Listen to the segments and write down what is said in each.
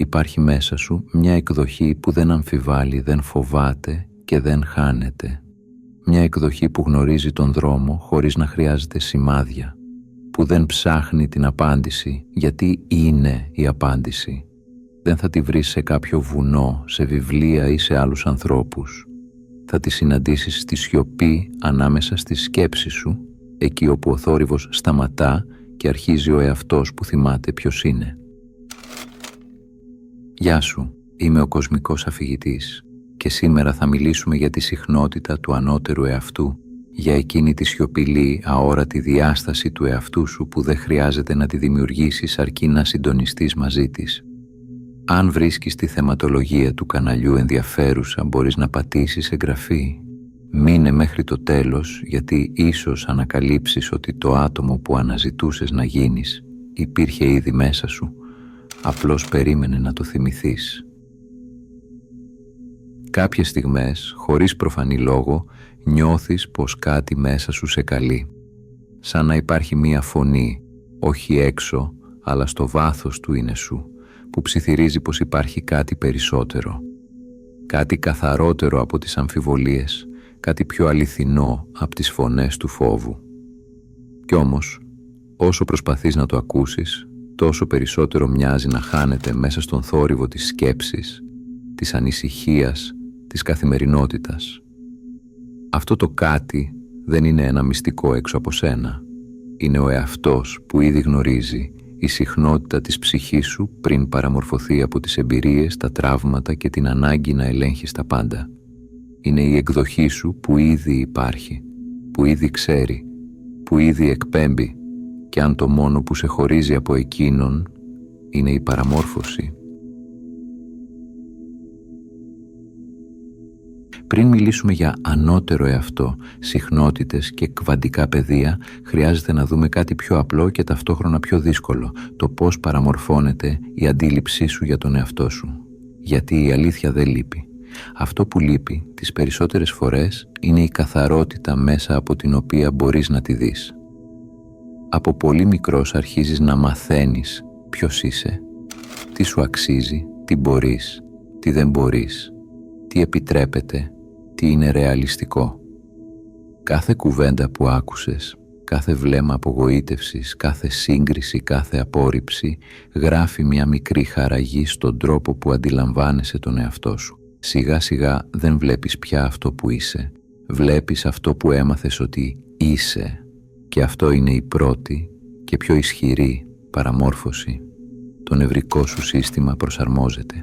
υπάρχει μέσα σου μια εκδοχή που δεν αμφιβάλλει, δεν φοβάται και δεν χάνεται. Μια εκδοχή που γνωρίζει τον δρόμο χωρίς να χρειάζεται σημάδια, που δεν ψάχνει την απάντηση γιατί είναι η απάντηση. Δεν θα τη βρεις σε κάποιο βουνό, σε βιβλία ή σε άλλους ανθρώπους. Θα τη συναντήσεις στη σιωπή ανάμεσα στη σκέψη σου, εκεί όπου ο θόρυβος σταματά και αρχίζει ο εαυτός που θυμάται ποιος είναι. Γεια σου, είμαι ο κοσμικός αφηγητής και σήμερα θα μιλήσουμε για τη συχνότητα του ανώτερου εαυτού, για εκείνη τη σιωπηλή, αόρατη διάσταση του εαυτού σου που δεν χρειάζεται να τη δημιουργήσεις αρκεί να συντονιστείς μαζί της. Αν βρίσκεις τη θεματολογία του καναλιού ενδιαφέρουσα, μπορείς να πατήσεις εγγραφή. Μείνε μέχρι το τέλος, γιατί ίσως ανακαλύψεις ότι το άτομο που αναζητούσες να γίνεις υπήρχε ήδη μέσα σου, απλώς περίμενε να το θυμηθείς. Κάποιες στιγμές, χωρίς προφανή λόγο, νιώθεις πως κάτι μέσα σου σε καλεί. Σαν να υπάρχει μία φωνή, όχι έξω, αλλά στο βάθος του είναι σου, που ψιθυρίζει πως υπάρχει κάτι περισσότερο. Κάτι καθαρότερο από τις αμφιβολίες, κάτι πιο αληθινό από τις φωνές του φόβου. Κι όμως, όσο προσπαθείς να το ακούσεις, τόσο περισσότερο μοιάζει να χάνεται μέσα στον θόρυβο της σκέψης, της ανησυχίας, της καθημερινότητας. Αυτό το κάτι δεν είναι ένα μυστικό έξω από σένα. Είναι ο εαυτός που ήδη γνωρίζει η συχνότητα της ψυχής σου πριν παραμορφωθεί από τις εμπειρίες, τα τραύματα και την ανάγκη να ελέγχεις τα πάντα. Είναι η εκδοχή σου που ήδη υπάρχει, που ήδη ξέρει, που ήδη εκπέμπει, και αν το μόνο που σε χωρίζει από εκείνον είναι η παραμόρφωση. Πριν μιλήσουμε για ανώτερο εαυτό, συχνότητες και κβαντικά πεδία, χρειάζεται να δούμε κάτι πιο απλό και ταυτόχρονα πιο δύσκολο, το πώς παραμορφώνεται η αντίληψή σου για τον εαυτό σου. Γιατί η αλήθεια δεν λείπει. Αυτό που λείπει τις περισσότερες φορές είναι η καθαρότητα μέσα από την οποία μπορείς να τη δεις. Από πολύ μικρός αρχίζεις να μαθαίνεις ποιος είσαι, τι σου αξίζει, τι μπορείς, τι δεν μπορείς, τι επιτρέπεται, τι είναι ρεαλιστικό. Κάθε κουβέντα που άκουσες, κάθε βλέμμα απογοήτευσης, κάθε σύγκριση, κάθε απόρριψη γράφει μια μικρή χαραγή στον τρόπο που αντιλαμβάνεσαι τον εαυτό σου. Σιγά σιγά δεν βλέπεις πια αυτό που είσαι, βλέπεις αυτό που έμαθες ότι είσαι, και αυτό είναι η πρώτη και πιο ισχυρή παραμόρφωση. Το νευρικό σου σύστημα προσαρμόζεται.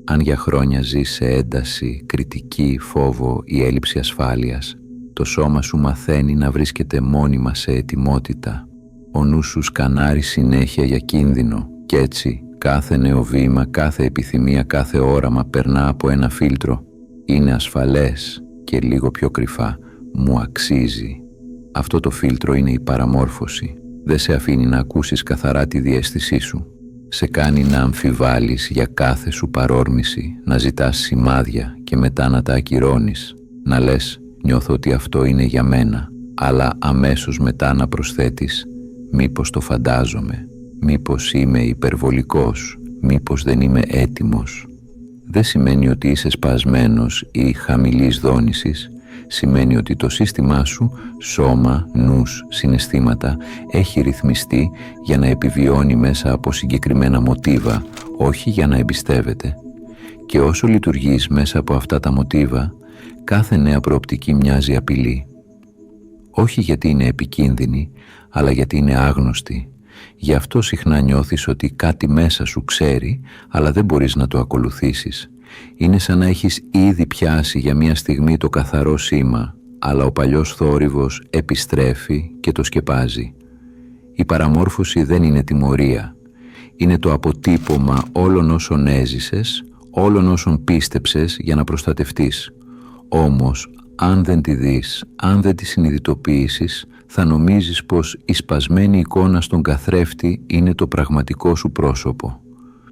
Αν για χρόνια ζεις σε ένταση, κριτική, φόβο ή έλλειψη ασφάλειας, το σώμα σου μαθαίνει να βρίσκεται μόνιμα σε ετοιμότητα. Ο νους σου σκανάρει συνέχεια για κίνδυνο και έτσι κάθε νέο βήμα, κάθε επιθυμία, κάθε όραμα περνά από ένα φίλτρο. Είναι ασφαλές και λίγο πιο κρυφά. Μου αξίζει. Αυτό το φίλτρο είναι η παραμόρφωση. Δεν σε αφήνει να ακούσεις καθαρά τη διαίσθησή σου. Σε κάνει να αμφιβάλλεις για κάθε σου παρόρμηση, να ζητάς σημάδια και μετά να τα ακυρώνεις. Να λες, νιώθω ότι αυτό είναι για μένα, αλλά αμέσως μετά να προσθέτεις, μήπως το φαντάζομαι, μήπως είμαι υπερβολικός, μήπως δεν είμαι έτοιμος. Δεν σημαίνει ότι είσαι σπασμένος ή χαμηλής δόνησης, σημαίνει ότι το σύστημά σου, σώμα, νους, συναισθήματα, έχει ρυθμιστεί για να επιβιώνει μέσα από συγκεκριμένα μοτίβα, όχι για να εμπιστεύεται. Και όσο λειτουργείς μέσα από αυτά τα μοτίβα, κάθε νέα προοπτική μοιάζει απειλή. Όχι γιατί είναι επικίνδυνη, αλλά γιατί είναι άγνωστη. Γι' αυτό συχνά νιώθεις ότι κάτι μέσα σου ξέρει, αλλά δεν μπορείς να το ακολουθήσεις. Είναι σαν να έχεις ήδη πιάσει για μια στιγμή το καθαρό σήμα, αλλά ο παλιός θόρυβος επιστρέφει και το σκεπάζει. Η παραμόρφωση δεν είναι τιμωρία. Είναι το αποτύπωμα όλων όσων έζησες, όλων όσων πίστεψες για να προστατευτείς. Όμως, αν δεν τη δεις, αν δεν τη συνειδητοποιήσεις, θα νομίζεις πως η σπασμένη εικόνα στον καθρέφτη είναι το πραγματικό σου πρόσωπο.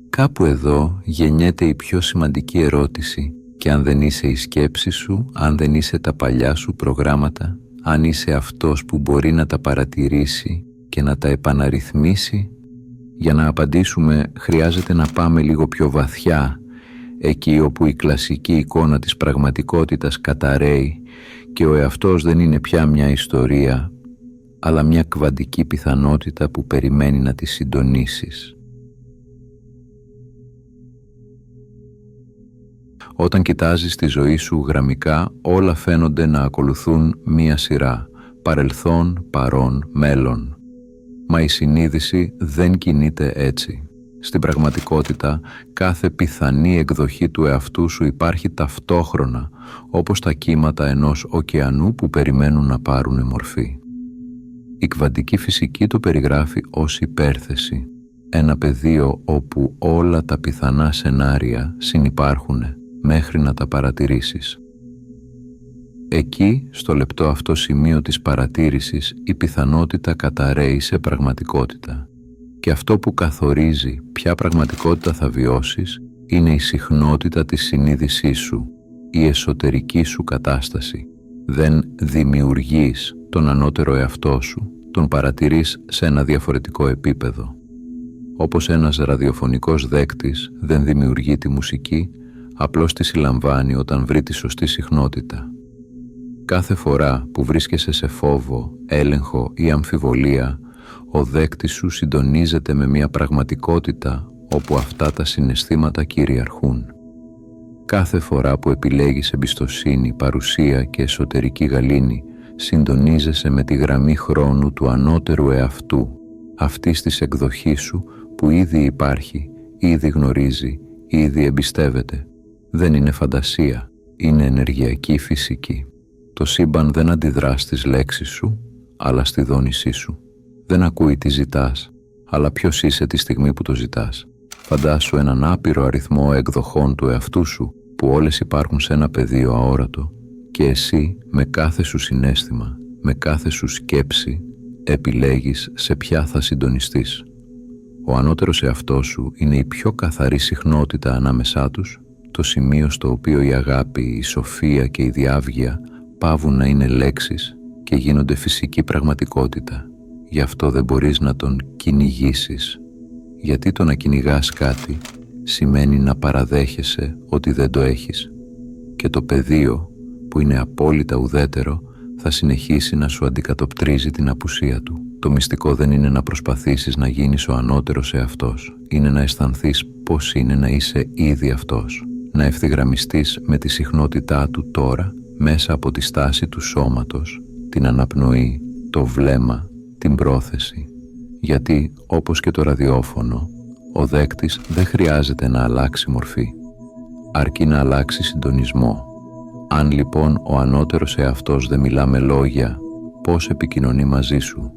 Κάπου εδώ γεννιέται η πιο σημαντική ερώτηση, και αν δεν είσαι η σκέψη σου, αν δεν είσαι τα παλιά σου προγράμματα, αν είσαι αυτός που μπορεί να τα παρατηρήσει και να τα επαναρρυθμίσει, Για να απαντήσουμε χρειάζεται να πάμε λίγο πιο βαθιά, εκεί όπου η κλασική εικόνα της πραγματικότητας καταρρέει και ο εαυτός δεν είναι πια μια ιστορία, αλλά μια κβαντική πιθανότητα που περιμένει να τη συντονίσεις. Όταν κοιτάζεις τη ζωή σου γραμμικά, όλα φαίνονται να ακολουθούν μία σειρά, παρελθόν, παρόν, μέλλον. Μα η συνείδηση δεν κινείται έτσι. Στην πραγματικότητα, κάθε πιθανή εκδοχή του εαυτού σου υπάρχει ταυτόχρονα, όπως τα κύματα ενός ωκεανού που περιμένουν να πάρουν μορφή. Η κβαντική φυσική το περιγράφει ως υπέρθεση, ένα πεδίο όπου όλα τα πιθανά σενάρια συνυπάρχουν μέχρι να τα παρατηρήσεις. Εκεί, στο λεπτό αυτό σημείο της παρατήρησης, η πιθανότητα καταρρέει σε πραγματικότητα. Και αυτό που καθορίζει ποια πραγματικότητα θα βιώσεις είναι η συχνότητα της συνείδησής σου, η εσωτερική σου κατάσταση. Δεν δημιουργείς τον ανώτερο εαυτό σου, τον παρατηρείς σε ένα διαφορετικό επίπεδο. Όπως ένας ραδιοφωνικός δέκτης δεν δημιουργεί τη μουσική, απλώς τη συλλαμβάνει όταν βρει τη σωστή συχνότητα. Κάθε φορά που βρίσκεσαι σε φόβο, έλεγχο ή αμφιβολία, ο δέκτης σου συντονίζεται με μια πραγματικότητα όπου αυτά τα συναισθήματα κυριαρχούν. Κάθε φορά που επιλέγεις εμπιστοσύνη, παρουσία και εσωτερική γαλήνη, συντονίζεσαι με τη γραμμή χρόνου του ανώτερου εαυτού, αυτής της εκδοχής σου που ήδη υπάρχει, ήδη γνωρίζει, ήδη εμπιστεύεται. Δεν είναι φαντασία, είναι ενεργειακή φυσική. Το σύμπαν δεν αντιδρά στις λέξεις σου, αλλά στη δόνησή σου. Δεν ακούει τι ζητάς, αλλά ποιος είσαι τη στιγμή που το ζητάς. Φαντάσου έναν άπειρο αριθμό εκδοχών του εαυτού σου, που όλες υπάρχουν σε ένα πεδίο αόρατο, και εσύ με κάθε σου συναίσθημα, με κάθε σου σκέψη, επιλέγεις σε ποια θα συντονιστείς. Ο ανώτερος εαυτός σου είναι η πιο καθαρή συχνότητα ανάμεσά τους, το σημείο στο οποίο η αγάπη, η σοφία και η διάβγεια πάβουν να είναι λέξεις και γίνονται φυσική πραγματικότητα. Γι' αυτό δεν μπορείς να τον κυνηγήσεις, γιατί το να κυνηγάς κάτι σημαίνει να παραδέχεσαι ότι δεν το έχεις. Και το πεδίο, που είναι απόλυτα ουδέτερο, θα συνεχίσει να σου αντικατοπτρίζει την απουσία του. Το μυστικό δεν είναι να προσπαθήσεις να γίνεις ο ανώτερος εαυτός, είναι να αισθανθείς πώς είναι να είσαι ήδη αυτός, να ευθυγραμμιστείς με τη συχνότητά του τώρα μέσα από τη στάση του σώματος, την αναπνοή, το βλέμμα, την πρόθεση. Γιατί, όπως και το ραδιόφωνο, ο δέκτης δεν χρειάζεται να αλλάξει μορφή, αρκεί να αλλάξει συντονισμό. Αν λοιπόν ο ανώτερος εαυτός δεν μιλά με λόγια, πώς επικοινωνεί μαζί σου?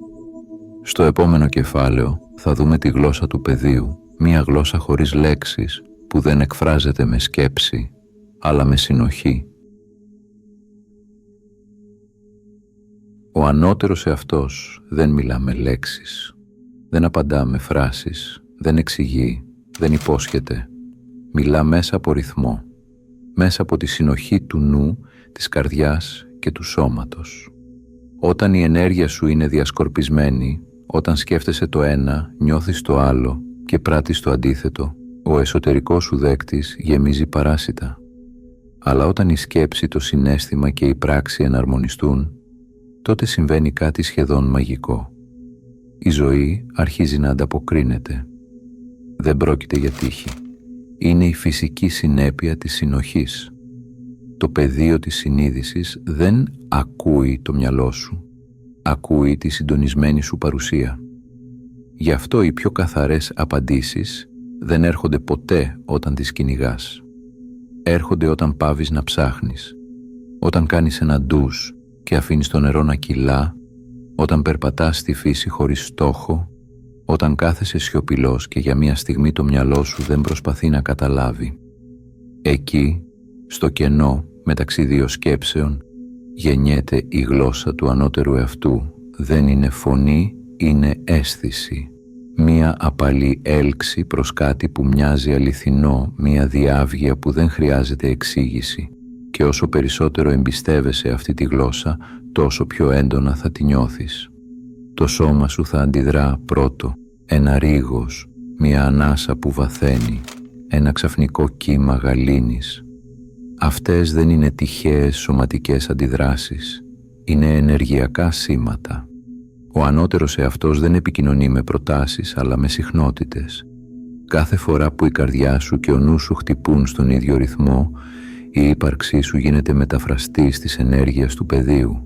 Στο επόμενο κεφάλαιο θα δούμε τη γλώσσα του πεδίου, μία γλώσσα χωρίς λέξεις που δεν εκφράζεται με σκέψη, αλλά με συνοχή. Ο ανώτερος εαυτός δεν μιλά με λέξεις, δεν απαντά με φράσεις, δεν εξηγεί, δεν υπόσχεται. Μιλά μέσα από ρυθμό, μέσα από τη συνοχή του νου, της καρδιάς και του σώματος. Όταν η ενέργεια σου είναι διασκορπισμένη, όταν σκέφτεσαι το ένα, νιώθεις το άλλο και πράττεις το αντίθετο, ο εσωτερικός σου δέκτης γεμίζει παράσιτα. Αλλά όταν η σκέψη, το συναίσθημα και η πράξη εναρμονιστούν, τότε συμβαίνει κάτι σχεδόν μαγικό. Η ζωή αρχίζει να ανταποκρίνεται. Δεν πρόκειται για τύχη. Είναι η φυσική συνέπεια της συνοχής. Το πεδίο της συνείδησης δεν ακούει το μυαλό σου. Ακούει τη συντονισμένη σου παρουσία. Γι' αυτό οι πιο καθαρές απαντήσεις δεν έρχονται ποτέ όταν τις κυνηγάς. Έρχονται όταν πάβεις να ψάχνεις, όταν κάνεις ένα ντους και αφήνεις το νερό να κυλά, όταν περπατάς στη φύση χωρίς στόχο, όταν κάθεσαι σιωπηλός και για μια στιγμή το μυαλό σου δεν προσπαθεί να καταλάβει. Εκεί, στο κενό μεταξύ δύο σκέψεων, γεννιέται η γλώσσα του ανώτερου εαυτού. Δεν είναι φωνή, είναι αίσθηση. Μία απαλή έλξη προς κάτι που μοιάζει αληθινό, μία διάβγεια που δεν χρειάζεται εξήγηση. Και όσο περισσότερο εμπιστεύεσαι αυτή τη γλώσσα, τόσο πιο έντονα θα τη νιώθεις. Το σώμα σου θα αντιδρά πρώτο, ένα ρίγος, Μια ανάσα που βαθαίνει, ένα ξαφνικό κύμα γαλήνης. Αυτές δεν είναι τυχαίες σωματικές αντιδράσεις, είναι ενεργειακά σήματα. Ο ανώτερος εαυτός δεν επικοινωνεί με προτάσεις, αλλά με συχνότητες. Κάθε φορά που η καρδιά σου και ο νους σου χτυπούν στον ίδιο ρυθμό, η ύπαρξή σου γίνεται μεταφραστής της ενέργειας του πεδίου.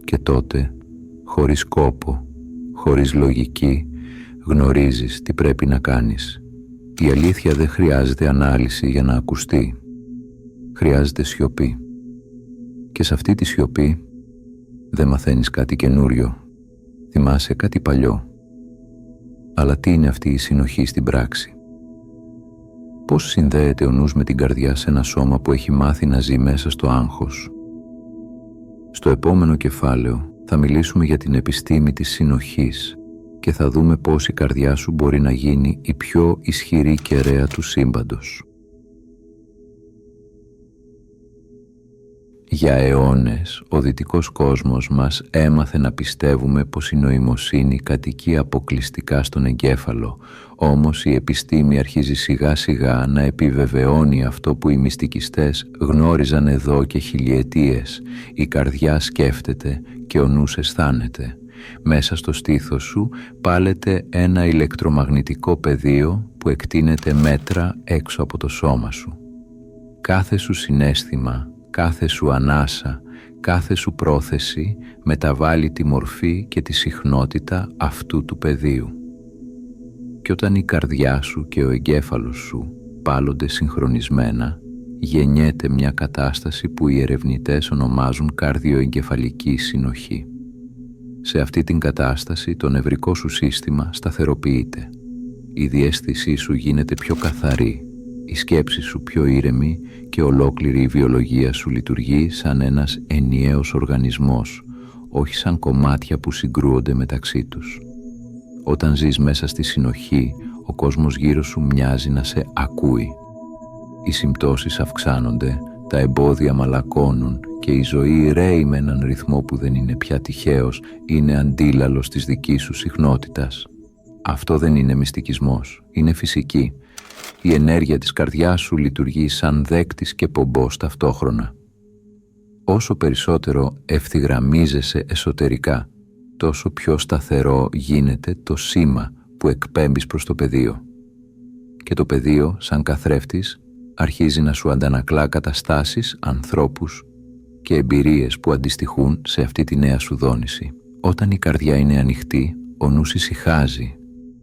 Και τότε, χωρίς κόπο, χωρίς λογική, γνωρίζεις τι πρέπει να κάνεις. Η αλήθεια δεν χρειάζεται ανάλυση για να ακουστεί. Χρειάζεται σιωπή. Και σε αυτή τη σιωπή δεν μαθαίνεις κάτι καινούριο. Θυμάσαι κάτι παλιό. Αλλά τι είναι αυτή η συνοχή στην πράξη? Πώς συνδέεται ο νους με την καρδιά σε ένα σώμα που έχει μάθει να ζει μέσα στο άγχος? Στο επόμενο κεφάλαιο θα μιλήσουμε για την επιστήμη της συνοχής και θα δούμε πώς η καρδιά σου μπορεί να γίνει η πιο ισχυρή κεραία του σύμπαντος. Για αιώνες, ο δυτικός κόσμος μας έμαθε να πιστεύουμε πως η νοημοσύνη κατοικεί αποκλειστικά στον εγκέφαλο, όμως η επιστήμη αρχίζει σιγά σιγά να επιβεβαιώνει αυτό που οι μυστικιστές γνώριζαν εδώ και χιλιετίες. Η καρδιά σκέφτεται και ο νους αισθάνεται. Μέσα στο στήθος σου πάλεται ένα ηλεκτρομαγνητικό πεδίο που εκτείνεται μέτρα έξω από το σώμα σου. Κάθε σου συναίσθημα, κάθε σου ανάσα, κάθε σου πρόθεση μεταβάλλει τη μορφή και τη συχνότητα αυτού του πεδίου. Και όταν η καρδιά σου και ο εγκέφαλος σου πάλονται συγχρονισμένα, γεννιέται μια κατάσταση που οι ερευνητές ονομάζουν καρδιοεγκεφαλική συνοχή. Σε αυτή την κατάσταση το νευρικό σου σύστημα σταθεροποιείται. Η διαίσθησή σου γίνεται πιο καθαρή, η σκέψη σου πιο ήρεμη και ολόκληρη η βιολογία σου λειτουργεί σαν ένας ενιαίος οργανισμός, όχι σαν κομμάτια που συγκρούονται μεταξύ τους. Όταν ζεις μέσα στη συνοχή, ο κόσμος γύρω σου μοιάζει να σε ακούει. Οι συμπτώσεις αυξάνονται, τα εμπόδια μαλακώνουν και η ζωή ρέει με έναν ρυθμό που δεν είναι πια τυχαίος, είναι αντίλαλος της δικής σου συχνότητας. Αυτό δεν είναι μυστικισμός, είναι φυσική. Η ενέργεια της καρδιάς σου λειτουργεί σαν δέκτης και πομπός ταυτόχρονα. Όσο περισσότερο ευθυγραμμίζεσαι εσωτερικά, τόσο πιο σταθερό γίνεται το σήμα που εκπέμπεις προς το πεδίο. Και το πεδίο, σαν καθρέφτης, αρχίζει να σου αντανακλά καταστάσεις, ανθρώπους και εμπειρίες που αντιστοιχούν σε αυτή τη νέα σου δόνηση. Όταν η καρδιά είναι ανοιχτή, ο νους ησυχάζει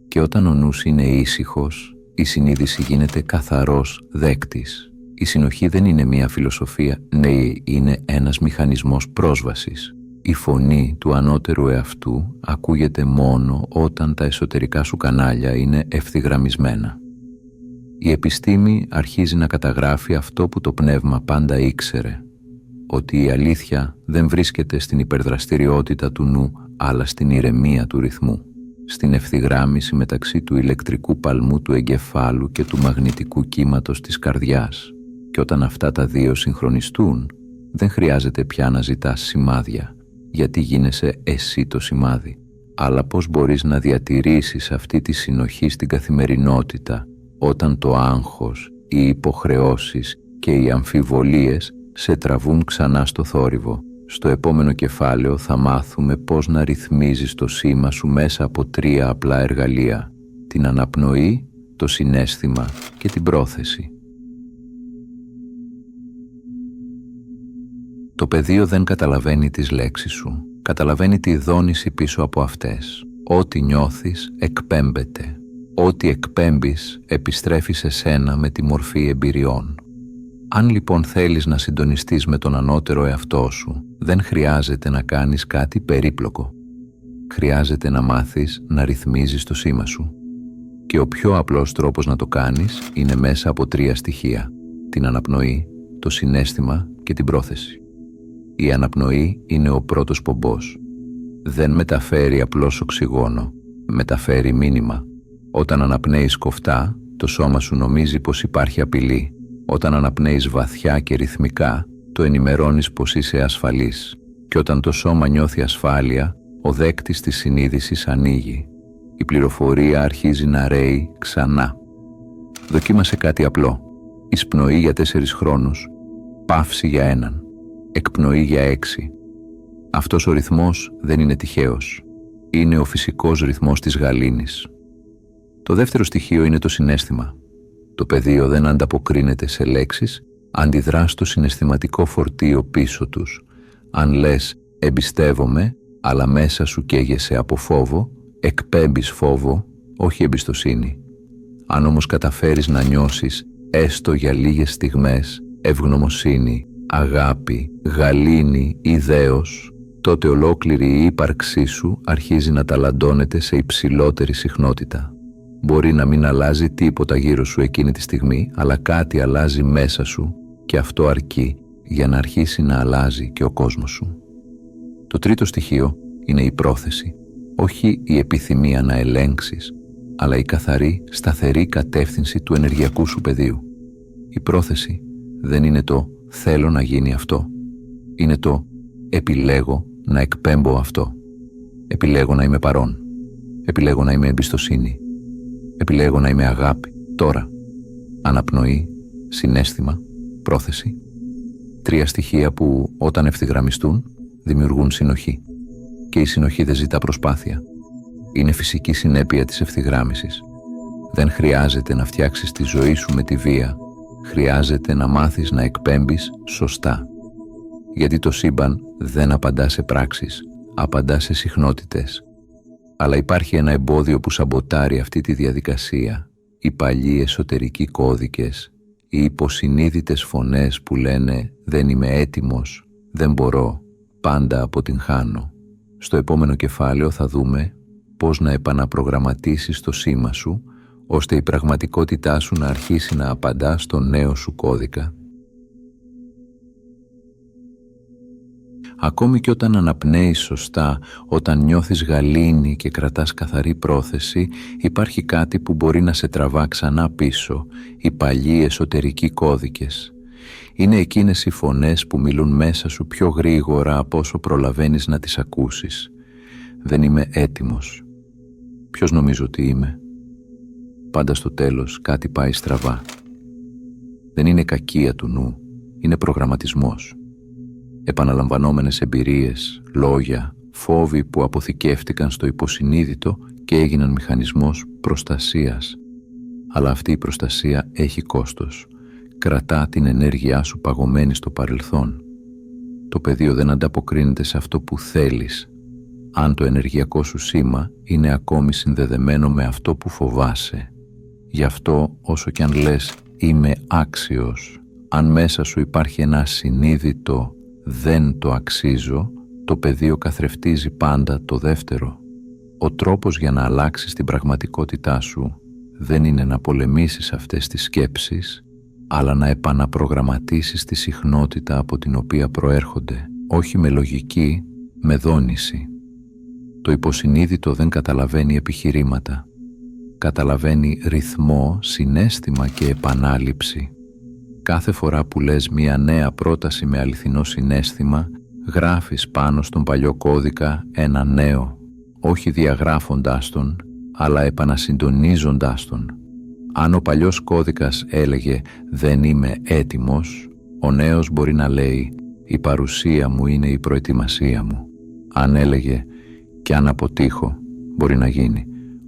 και όταν ο νους είναι ήσυχος, η συνείδηση γίνεται καθαρός δέκτης. Η συνοχή δεν είναι μία φιλοσοφία, ναι, είναι ένας μηχανισμός πρόσβασης. Η φωνή του ανώτερου εαυτού ακούγεται μόνο όταν τα εσωτερικά σου κανάλια είναι ευθυγραμμισμένα. Η επιστήμη αρχίζει να καταγράφει αυτό που το πνεύμα πάντα ήξερε, ότι η αλήθεια δεν βρίσκεται στην υπερδραστηριότητα του νου, αλλά στην ηρεμία του ρυθμού, στην ευθυγράμμιση μεταξύ του ηλεκτρικού παλμού του εγκεφάλου και του μαγνητικού κύματος της καρδιάς. Και όταν αυτά τα δύο συγχρονιστούν, δεν χρειάζεται πια να ζητάς σημάδια, γιατί γίνεσαι εσύ το σημάδι, αλλά πώς μπορείς να διατηρήσεις αυτή τη συνοχή στην καθημερινότητα, όταν το άγχος, οι υποχρεώσεις και οι αμφιβολίες σε τραβούν ξανά στο θόρυβο. Στο επόμενο κεφάλαιο θα μάθουμε πώς να ρυθμίζεις το σήμα σου μέσα από 3 απλά εργαλεία: την αναπνοή, το συναίσθημα και την πρόθεση. Το πεδίο δεν καταλαβαίνει τις λέξεις σου, καταλαβαίνει τη δόνηση πίσω από αυτές. Ό,τι νιώθεις εκπέμπεται. Ό,τι εκπέμπεις επιστρέφει σε σένα με τη μορφή εμπειριών. Αν λοιπόν θέλεις να συντονιστείς με τον ανώτερο εαυτό σου, δεν χρειάζεται να κάνεις κάτι περίπλοκο. Χρειάζεται να μάθεις να ρυθμίζεις το σήμα σου. Και ο πιο απλός τρόπος να το κάνεις είναι μέσα από 3 στοιχεία: την αναπνοή, το συναίσθημα και την πρόθεση. Η αναπνοή είναι ο πρώτος πομπός. Δεν μεταφέρει απλώς οξυγόνο, μεταφέρει μήνυμα. Όταν αναπνέεις κοφτά, το σώμα σου νομίζει πως υπάρχει απειλή. Όταν αναπνέεις βαθιά και ρυθμικά, το ενημερώνεις πως είσαι ασφαλής. Και όταν το σώμα νιώθει ασφάλεια, ο δέκτης της συνείδησης ανοίγει. Η πληροφορία αρχίζει να ρέει ξανά. Δοκίμασε κάτι απλό. Εισπνοή για 4 χρόνους, παύση για 1, εκπνοή για 6. Αυτός ο ρυθμός δεν είναι τυχαίος. Είναι ο φυσικός ρυθμός της γαλήνης. Το δεύτερο στοιχείο είναι το συναίσθημα. Το πεδίο δεν ανταποκρίνεται σε λέξεις, αντιδρά στο συναισθηματικό φορτίο πίσω τους. Αν λες «εμπιστεύομαι», αλλά μέσα σου καίγεσαι από φόβο, εκπέμπεις φόβο, όχι εμπιστοσύνη. Αν όμως καταφέρεις να νιώσεις, έστω για λίγες στιγμές, ευγνωμοσύνη, αγάπη, γαλήνη ή δέος, τότε ολόκληρη η ύπαρξή σου αρχίζει να ταλαντώνεται σε υψηλότερη συχνότητα. Μπορεί να μην αλλάζει τίποτα γύρω σου εκείνη τη στιγμή, αλλά κάτι αλλάζει μέσα σου και αυτό αρκεί για να αρχίσει να αλλάζει και ο κόσμος σου. Το τρίτο στοιχείο είναι η πρόθεση, όχι η επιθυμία να ελέγξεις, αλλά η καθαρή, σταθερή κατεύθυνση του ενεργειακού σου πεδίου. Η πρόθεση δεν είναι το «θέλω να γίνει αυτό», είναι το «επιλέγω να εκπέμπω αυτό». Επιλέγω να είμαι παρόν, επιλέγω να είμαι εμπιστοσύνη, επιλέγω να είμαι αγάπη, τώρα. Αναπνοή, συναίσθημα, πρόθεση. 3 στοιχεία που όταν ευθυγραμμιστούν δημιουργούν συνοχή. Και η συνοχή δεν ζητά προσπάθεια. Είναι φυσική συνέπεια της ευθυγράμμισης. Δεν χρειάζεται να φτιάξεις τη ζωή σου με τη βία. Χρειάζεται να μάθεις να εκπέμπεις σωστά. Γιατί το σύμπαν δεν απαντά σε πράξεις, απαντά σε συχνότητες. Αλλά υπάρχει ένα εμπόδιο που σαμποτάρει αυτή τη διαδικασία. Οι παλιοί εσωτερικοί κώδικες, οι υποσυνείδητες φωνές που λένε «δεν είμαι έτοιμος», «δεν μπορώ», «πάντα αποτυγχάνω». Στο επόμενο κεφάλαιο θα δούμε πώς να επαναπρογραμματίσεις το σήμα σου, ώστε η πραγματικότητά σου να αρχίσει να απαντά στο νέο σου κώδικα. Ακόμη και όταν αναπνέεις σωστά, όταν νιώθεις γαλήνη και κρατάς καθαρή πρόθεση, υπάρχει κάτι που μπορεί να σε τραβά ξανά πίσω, οι παλιοί εσωτερικοί κώδικες. Είναι εκείνες οι φωνές που μιλούν μέσα σου πιο γρήγορα από όσο προλαβαίνεις να τις ακούσεις. Δεν είμαι έτοιμος. Ποιος νομίζω ότι είμαι? Πάντα στο τέλος κάτι πάει στραβά. Δεν είναι κακία του νου, είναι προγραμματισμός. Επαναλαμβανόμενες εμπειρίες, λόγια, φόβοι που αποθηκεύτηκαν στο υποσυνείδητο και έγιναν μηχανισμός προστασίας. Αλλά αυτή η προστασία έχει κόστος. Κρατά την ενέργειά σου παγωμένη στο παρελθόν. Το πεδίο δεν ανταποκρίνεται σε αυτό που θέλεις, αν το ενεργειακό σου σήμα είναι ακόμη συνδεδεμένο με αυτό που φοβάσαι. Γι' αυτό όσο κι αν λες «είμαι άξιος», αν μέσα σου υπάρχει ένα ασυνείδητο «δεν το αξίζω», το πεδίο καθρεφτίζει πάντα το δεύτερο. Ο τρόπος για να αλλάξεις την πραγματικότητά σου δεν είναι να πολεμήσεις αυτές τις σκέψεις, αλλά να επαναπρογραμματίσεις τη συχνότητα από την οποία προέρχονται, όχι με λογική, με δόνηση. Το υποσυνείδητο δεν καταλαβαίνει επιχειρήματα. Καταλαβαίνει ρυθμό, συναίσθημα και επανάληψη. Κάθε φορά που λες μια νέα πρόταση με αληθινό συναίσθημα, γράφεις πάνω στον παλιό κώδικα ένα νέο, όχι διαγράφοντάς τον, αλλά επανασυντονίζοντάς τον. Αν ο παλιός κώδικας έλεγε «δεν είμαι έτοιμος», ο νέος μπορεί να λέει «η παρουσία μου είναι η προετοιμασία μου». Αν έλεγε «κι αν αποτύχω, μπορεί να γίνει.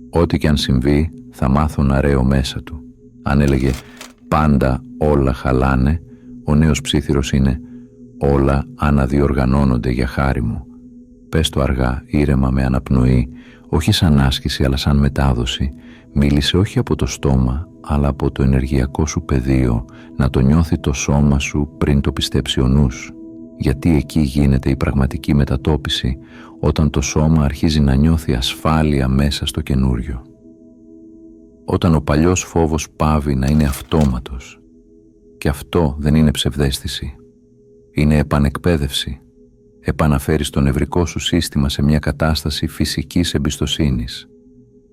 Ό,τι κι αν συμβεί, θα μάθω να ρέω μέσα του». Αν έλεγε «πάντα όλα χαλάνε», ο νέος ψήθυρος είναι «όλα αναδιοργανώνονται για χάρη μου». Πες το αργά, ήρεμα, με αναπνοή, όχι σαν άσκηση αλλά σαν μετάδοση. Μίλησε όχι από το στόμα, αλλά από το ενεργειακό σου πεδίο, να το νιώθει το σώμα σου πριν το πιστέψει ο νους. Γιατί εκεί γίνεται η πραγματική μετατόπιση, όταν το σώμα αρχίζει να νιώθει ασφάλεια μέσα στο καινούριο. Όταν ο παλιός φόβος πάβει να είναι αυτόματος. Και αυτό δεν είναι ψευδαίσθηση. Είναι επανεκπαίδευση. Επαναφέρεις το νευρικό σου σύστημα σε μια κατάσταση φυσικής εμπιστοσύνης.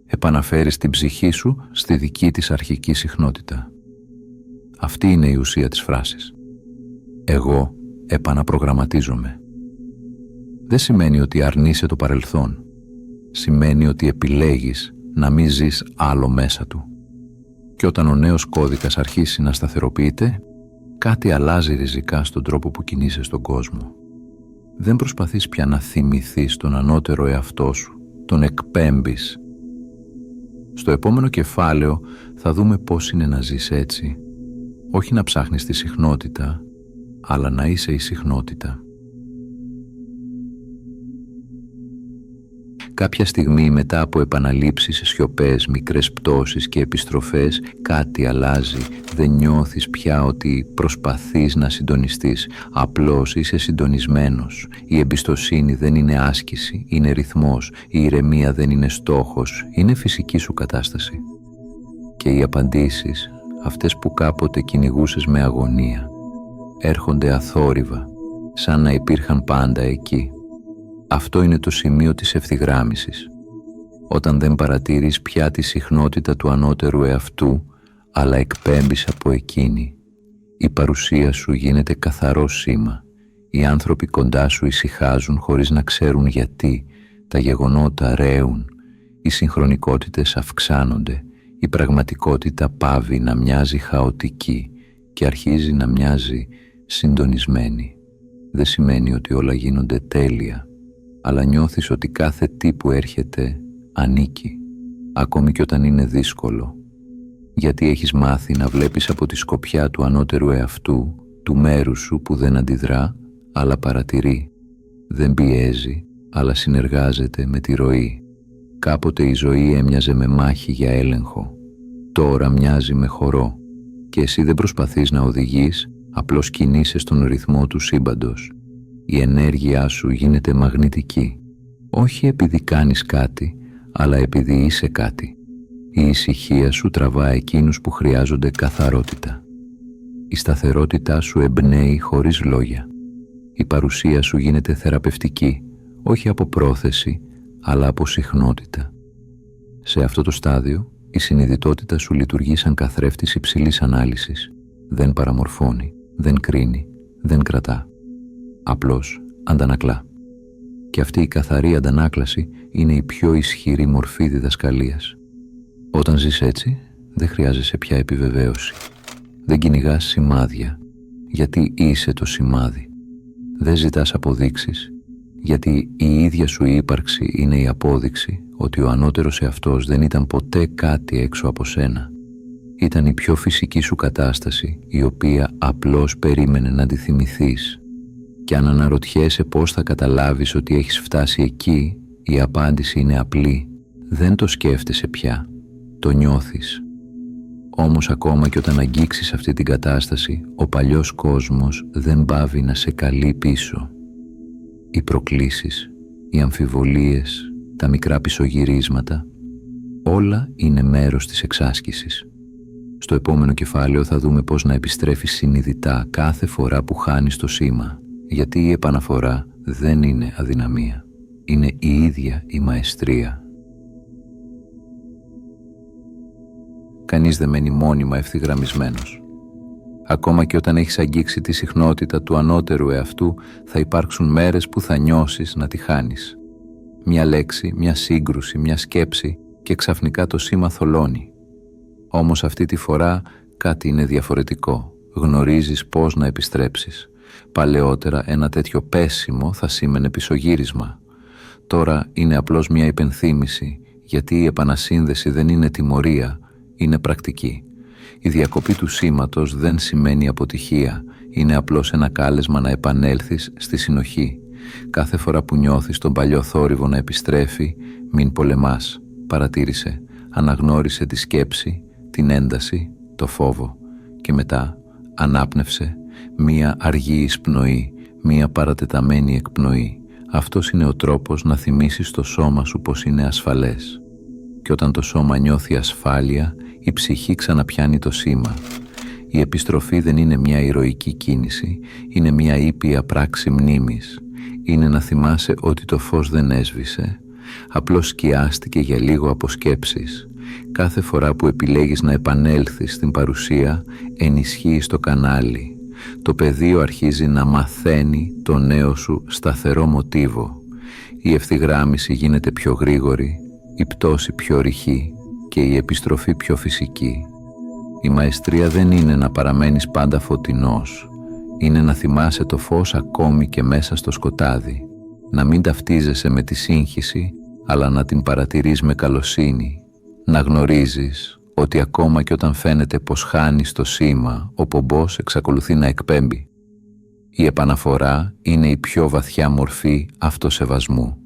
Επαναφέρεις την ψυχή σου στη δική της αρχική συχνότητα. Αυτή είναι η ουσία της φράσης. Εγώ επαναπρογραμματίζομαι. Δεν σημαίνει ότι αρνείσαι το παρελθόν. Σημαίνει ότι επιλέγεις να μην ζεις άλλο μέσα του. Και όταν ο νέος κώδικας αρχίσει να σταθεροποιείται, κάτι αλλάζει ριζικά στον τρόπο που κινείσαι στον κόσμο. Δεν προσπαθείς πια να θυμηθείς τον ανώτερο εαυτό σου, τον εκπέμπεις. Στο επόμενο κεφάλαιο θα δούμε πώς είναι να ζεις έτσι, όχι να ψάχνεις τη συχνότητα, αλλά να είσαι η συχνότητα. Κάποια στιγμή μετά από επαναλήψεις, σιωπές, μικρές πτώσεις και επιστροφές, κάτι αλλάζει. Δεν νιώθεις πια ότι προσπαθείς να συντονιστείς. Απλώς είσαι συντονισμένος. Η εμπιστοσύνη δεν είναι άσκηση, είναι ρυθμός. Η ηρεμία δεν είναι στόχος, είναι φυσική σου κατάσταση. Και οι απαντήσεις, αυτές που κάποτε κυνηγούσες με αγωνία, έρχονται αθόρυβα, σαν να υπήρχαν πάντα εκεί. Αυτό είναι το σημείο της ευθυγράμμισης. Όταν δεν παρατηρείς πια τη συχνότητα του ανώτερου εαυτού, αλλά εκπέμπεις από εκείνη, η παρουσία σου γίνεται καθαρό σήμα. Οι άνθρωποι κοντά σου ησυχάζουν χωρίς να ξέρουν γιατί, τα γεγονότα ρέουν, οι συγχρονικότητες αυξάνονται, η πραγματικότητα πάβει να μοιάζει χαοτική και αρχίζει να μοιάζει συντονισμένη. Δεν σημαίνει ότι όλα γίνονται τέλεια, αλλά νιώθεις ότι κάθε τι που έρχεται ανήκει, ακόμη και όταν είναι δύσκολο, γιατί έχεις μάθει να βλέπεις από τη σκοπιά του ανώτερου εαυτού, του μέρους σου που δεν αντιδρά, αλλά παρατηρεί, δεν πιέζει, αλλά συνεργάζεται με τη ροή. Κάποτε η ζωή έμοιαζε με μάχη για έλεγχο, τώρα μοιάζει με χορό και εσύ δεν προσπαθείς να οδηγείς, απλώς κινείσαι στον ρυθμό του σύμπαντος. Η ενέργειά σου γίνεται μαγνητική, όχι επειδή κάνεις κάτι, αλλά επειδή είσαι κάτι. Η ησυχία σου τραβά εκείνους που χρειάζονται καθαρότητα. Η σταθερότητά σου εμπνέει χωρίς λόγια. Η παρουσία σου γίνεται θεραπευτική, όχι από πρόθεση, αλλά από συχνότητα. Σε αυτό το στάδιο, η συνειδητότητα σου λειτουργεί σαν καθρέφτης υψηλής ανάλυσης. Δεν παραμορφώνει, δεν κρίνει, δεν κρατά. Απλώς αντανακλά. Και αυτή η καθαρή αντανάκλαση είναι η πιο ισχυρή μορφή διδασκαλίας. Όταν ζεις έτσι, δεν χρειάζεσαι πια επιβεβαίωση. Δεν κυνηγάς σημάδια, γιατί είσαι το σημάδι. Δεν ζητάς αποδείξεις, γιατί η ίδια σου ύπαρξη είναι η απόδειξη ότι ο ανώτερος εαυτός δεν ήταν ποτέ κάτι έξω από σένα. Ήταν η πιο φυσική σου κατάσταση, η οποία απλώς περίμενε να τη θυμηθείς. Και αν αναρωτιέσαι πώς θα καταλάβεις ότι έχεις φτάσει εκεί, η απάντηση είναι απλή. Δεν το σκέφτεσαι πια, το νιώθεις. Όμως ακόμα και όταν αγγίξεις αυτή την κατάσταση, ο παλιός κόσμος δεν πάβει να σε καλεί πίσω. Οι προκλήσεις, οι αμφιβολίες, τα μικρά πισωγυρίσματα, όλα είναι μέρος της εξάσκησης. Στο επόμενο κεφάλαιο θα δούμε πώς να επιστρέφεις συνειδητά κάθε φορά που χάνεις το σήμα, γιατί η επαναφορά δεν είναι αδυναμία, είναι η ίδια η μαεστρία. Κανείς δεν μένει μόνιμα ευθυγραμμισμένος. Ακόμα και όταν έχεις αγγίξει τη συχνότητα του ανώτερου εαυτού, θα υπάρξουν μέρες που θα νιώσεις να τη χάνεις. Μια λέξη, μια σύγκρουση, μια σκέψη και ξαφνικά το σήμα θολώνει. Όμως αυτή τη φορά κάτι είναι διαφορετικό. Γνωρίζεις πώς να επιστρέψεις. Παλαιότερα ένα τέτοιο πέσιμο θα σήμαινε πισωγύρισμα. Τώρα είναι απλώς μια υπενθύμηση, γιατί η επανασύνδεση δεν είναι τιμωρία, είναι πρακτική. Η διακοπή του σήματος δεν σημαίνει αποτυχία, είναι απλώς ένα κάλεσμα να επανέλθεις στη συνοχή. Κάθε φορά που νιώθεις τον παλιό θόρυβο να επιστρέφει, μην πολεμάς, παρατήρησε, αναγνώρισε τη σκέψη, την ένταση, το φόβο και μετά ανάπνευσε μία αργή εισπνοή, μία παρατεταμένη εκπνοή. Αυτός είναι ο τρόπος να θυμίσεις το σώμα σου πως είναι ασφαλές. Και όταν το σώμα νιώθει ασφάλεια, η ψυχή ξαναπιάνει το σήμα. Η επιστροφή δεν είναι μια ηρωική κίνηση, είναι μια ήπια πράξη μνήμης. Είναι να θυμάσαι ότι το φως δεν έσβησε, απλώς σκιάστηκε για λίγο από σκέψεις. Κάθε φορά που επιλέγεις να επανέλθεις στην παρουσία, ενισχύεις το κανάλι. Το πεδίο αρχίζει να μαθαίνει το νέο σου σταθερό μοτίβο. Η ευθυγράμμιση γίνεται πιο γρήγορη, η πτώση πιο ρηχή και η επιστροφή πιο φυσική. Η μαεστρία δεν είναι να παραμένεις πάντα φωτεινός, είναι να θυμάσαι το φως ακόμη και μέσα στο σκοτάδι, να μην ταυτίζεσαι με τη σύγχυση, αλλά να την παρατηρείς με καλοσύνη, να γνωρίζεις ότι ακόμα και όταν φαίνεται πως χάνεις το σήμα, ο πομπός εξακολουθεί να εκπέμπει. Η επαναφορά είναι η πιο βαθιά μορφή αυτοσεβασμού.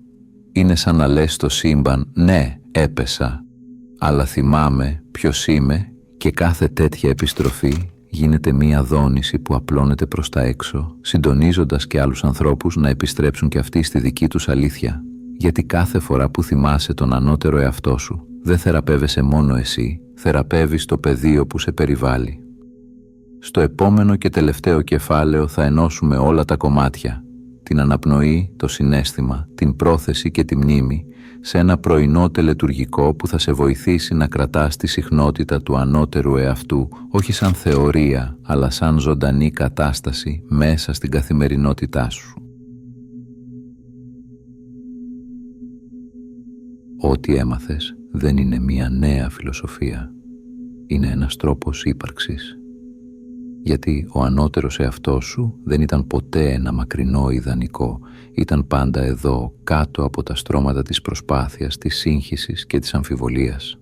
Είναι σαν να λες στο σύμπαν, ναι, έπεσα, αλλά θυμάμαι ποιος είμαι και κάθε τέτοια επιστροφή γίνεται μία δόνηση που απλώνεται προς τα έξω, συντονίζοντας και άλλους ανθρώπους να επιστρέψουν και αυτοί στη δική τους αλήθεια. Γιατί κάθε φορά που θυμάσαι τον ανώτερο εαυτό σου, δεν θεραπεύεσαι μόνο εσύ, θεραπεύεις το πεδίο που σε περιβάλλει. Στο επόμενο και τελευταίο κεφάλαιο θα ενώσουμε όλα τα κομμάτια, την αναπνοή, το συναίσθημα, την πρόθεση και τη μνήμη, σε ένα πρωινό τελετουργικό που θα σε βοηθήσει να κρατάς τη συχνότητα του ανώτερου εαυτού, όχι σαν θεωρία, αλλά σαν ζωντανή κατάσταση μέσα στην καθημερινότητά σου. Ό,τι έμαθες δεν είναι μία νέα φιλοσοφία, είναι ένας τρόπος ύπαρξης. Γιατί ο ανώτερος εαυτός σου δεν ήταν ποτέ ένα μακρινό ιδανικό, ήταν πάντα εδώ, κάτω από τα στρώματα της προσπάθειας, της σύγχυσης και της αμφιβολίας.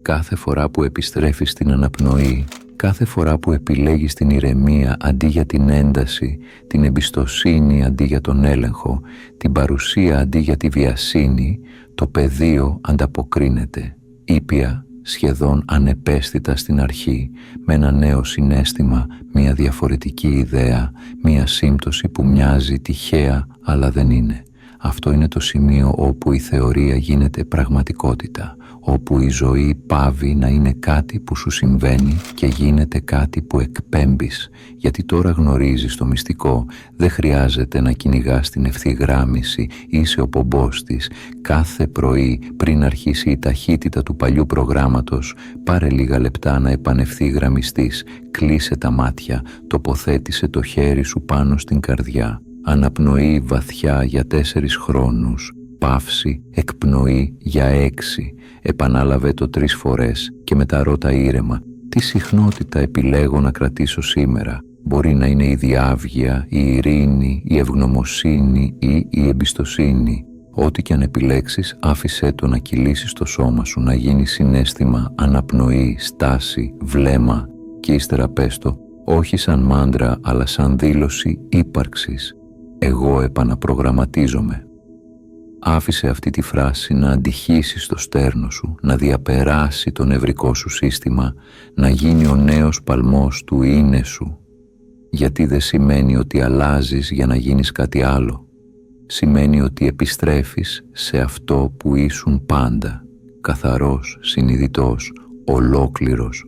Κάθε φορά που επιστρέφεις στην αναπνοή, κάθε φορά που επιλέγεις την ηρεμία αντί για την ένταση, την εμπιστοσύνη αντί για τον έλεγχο, την παρουσία αντί για τη βιασύνη, το πεδίο ανταποκρίνεται, ήπια, σχεδόν ανεπαίσθητα στην αρχή, με ένα νέο συναίσθημα, μια διαφορετική ιδέα, μια σύμπτωση που μοιάζει τυχαία αλλά δεν είναι. Αυτό είναι το σημείο όπου η θεωρία γίνεται πραγματικότητα, όπου η ζωή πάβει να είναι κάτι που σου συμβαίνει και γίνεται κάτι που εκπέμπεις, γιατί τώρα γνωρίζεις το μυστικό, δεν χρειάζεται να κυνηγάς την ευθυγράμμιση, είσαι ο πομπός της. Κάθε πρωί πριν αρχίσει η ταχύτητα του παλιού προγράμματος, πάρε λίγα λεπτά να επανευθυγραμμιστείς, κλείσε τα μάτια, τοποθέτησε το χέρι σου πάνω στην καρδιά. Αναπνοή βαθιά για 4 χρόνους, παύση, εκπνοή για 6, επανάλαβε το 3 φορές και μετά ρώτα ήρεμα, τι συχνότητα επιλέγω να κρατήσω σήμερα. Μπορεί να είναι η διάβγεια, η ειρήνη, η ευγνωμοσύνη ή η εμπιστοσύνη. Ό,τι και αν επιλέξεις, άφησέ το να κυλήσει στο σώμα σου, να γίνει συναίσθημα, αναπνοή, στάση, βλέμμα και ύστερα πες το, όχι σαν μάντρα αλλά σαν δήλωση ύπαρξης. Εγώ επαναπρογραμματίζομαι. Άφησε αυτή τη φράση να αντυχήσει στο στέρνο σου, να διαπεράσει το νευρικό σου σύστημα, να γίνει ο νέος παλμός του είναι σου. Γιατί δεν σημαίνει ότι αλλάζεις για να γίνεις κάτι άλλο. Σημαίνει ότι επιστρέφεις σε αυτό που ήσουν πάντα, καθαρός, συνειδητός, ολόκληρος.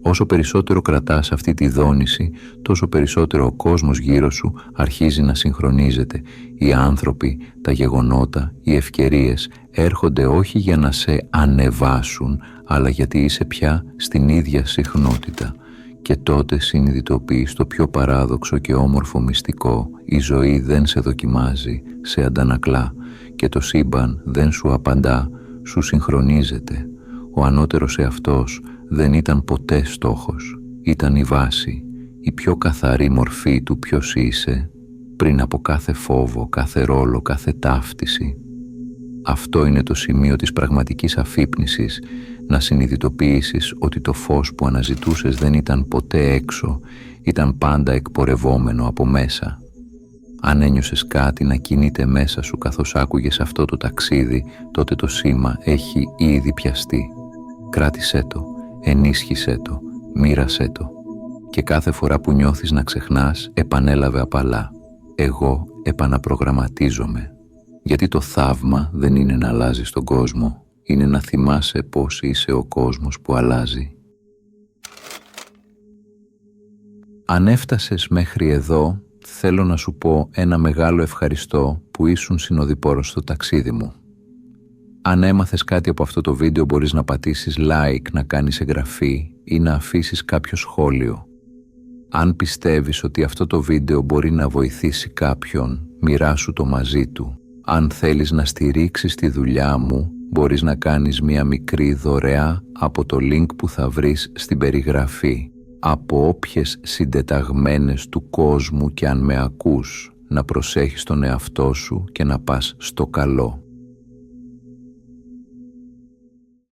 Όσο περισσότερο κρατάς αυτή τη δόνηση, τόσο περισσότερο ο κόσμος γύρω σου αρχίζει να συγχρονίζεται. Οι άνθρωποι, τα γεγονότα, οι ευκαιρίες έρχονται όχι για να σε ανεβάσουν, αλλά γιατί είσαι πια στην ίδια συχνότητα. Και τότε συνειδητοποιείς το πιο παράδοξο και όμορφο μυστικό. Η ζωή δεν σε δοκιμάζει, σε αντανακλά και το σύμπαν δεν σου απαντά, σου συγχρονίζεται. Ο ανώτερος εαυτός δεν ήταν ποτέ στόχος, ήταν η βάση, η πιο καθαρή μορφή του ποιος είσαι, πριν από κάθε φόβο, κάθε ρόλο, κάθε ταύτιση. Αυτό είναι το σημείο της πραγματικής αφύπνισης, να συνειδητοποιήσεις ότι το φως που αναζητούσες δεν ήταν ποτέ έξω, ήταν πάντα εκπορευόμενο από μέσα. Αν ένιωσες κάτι να κινείται μέσα σου καθώς άκουγες αυτό το ταξίδι, τότε το σήμα έχει ήδη πιαστεί. Κράτησέ το, ενίσχυσέ το, μοίρασέ το. Και κάθε φορά που νιώθεις να ξεχνάς, επανέλαβε απαλά. Εγώ επαναπρογραμματίζομαι. Γιατί το θαύμα δεν είναι να αλλάζεις τον κόσμο, είναι να θυμάσαι πώς είσαι ο κόσμος που αλλάζει. Αν έφτασες μέχρι εδώ, θέλω να σου πω ένα μεγάλο ευχαριστώ που ήσουν συνοδοιπόρος στο ταξίδι μου. Αν έμαθες κάτι από αυτό το βίντεο, μπορείς να πατήσεις like, να κάνεις εγγραφή ή να αφήσεις κάποιο σχόλιο. Αν πιστεύεις ότι αυτό το βίντεο μπορεί να βοηθήσει κάποιον, μοιράσου το μαζί του. Αν θέλεις να στηρίξεις τη δουλειά μου, μπορείς να κάνεις μία μικρή δωρεά από το link που θα βρεις στην περιγραφή. Από όποιες συντεταγμένες του κόσμου και αν με ακούς, να προσέχεις τον εαυτό σου και να πας στο καλό.